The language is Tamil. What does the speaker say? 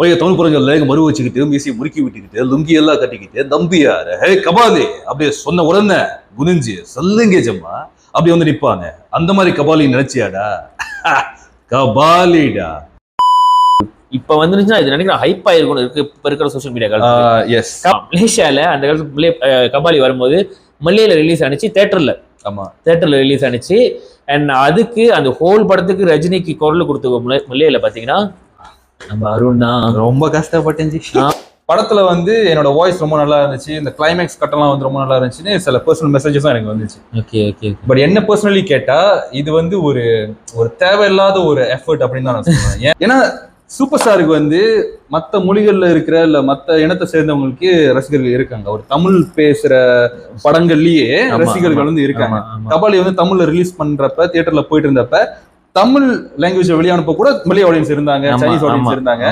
பழைய தமிழ் படங்கள்ல எங்க மறு வச்சுக்கிட்டு மீசியை முறுக்கி விட்டுக்கிட்டு லுங்கி எல்லாம் கட்டிக்கிட்டு நம்பியாரு ஹே கபாலி அப்படியே சொன்ன உடனே குனிஞ்சு சொல்லுங்க ஜம்மா அப்படி வந்து நிப்பாங்க. அந்த மாதிரி கபாலி நினைச்சியாடா? கபாலிடா. இப்ப வந்துருச்சுன்னா இது நினைக்கிறேன் ஹைப் ஆயிருக்கும் இருக்கு இப்ப இருக்கிற சோசியல் மீடியா காலத்துல. எஸ், மலேசியால அந்த காலத்துல கபாலி வரும்போது மல்லையில ரிலீஸ் ஆனிச்சு, தியேட்டர்ல. ஆமா, தியேட்டர்ல ரிலீஸ் ஆனிச்சு. அண்ட் அதுக்கு அந்த ஹோல் படத்துக்கு ரஜினிக்கு குரல் கொடுத்த மல்லையில பாத்தீங்கன்னா நம்ம அருண் தான். ரொம்ப கஷ்டப்பட்டேன். படத்துல வந்து என்னோட வாய்ஸ் ரொம்ப நல்லா இருந்துச்சு, இந்த கிளைமேக்ஸ் கட்டெல்லாம் வந்து ரொம்ப நல்லா இருந்துச்சுன்னு சில பர்சனல் மெசேஜஸும் எனக்கு வந்துச்சு. Okay okay. பட் என்ன பர்சனலி கேட்டா இது வந்து ஒரு தேவையில்லாத ஒரு எஃபர்ட் அப்படின்னு தான் நான் சொல்லுவேன். ஏன்னா சூப்பர் ஸ்டாருக்கு வந்து மற்ற மொழிகள்ல இருக்கிற இல்ல மற்ற இனத்தை சேர்ந்தவங்களுக்கு ரசிகர்கள் இருக்காங்க. ஒரு தமிழ் பேசுற படங்கள்லயே ரசிகர்கள் வந்து இருக்காங்க. கபாலி வந்து தமிழ்ல ரிலீஸ் பண்றப்ப தியேட்டர்ல போயிட்டு இருந்தப்ப தமிழ் லாங்குவேஜ் வெளியானப்ப கூட மலைய ஆடியன்ஸ் இருந்தாங்க, சைனீஸ் ஆடியன்ஸ் இருந்தாங்க.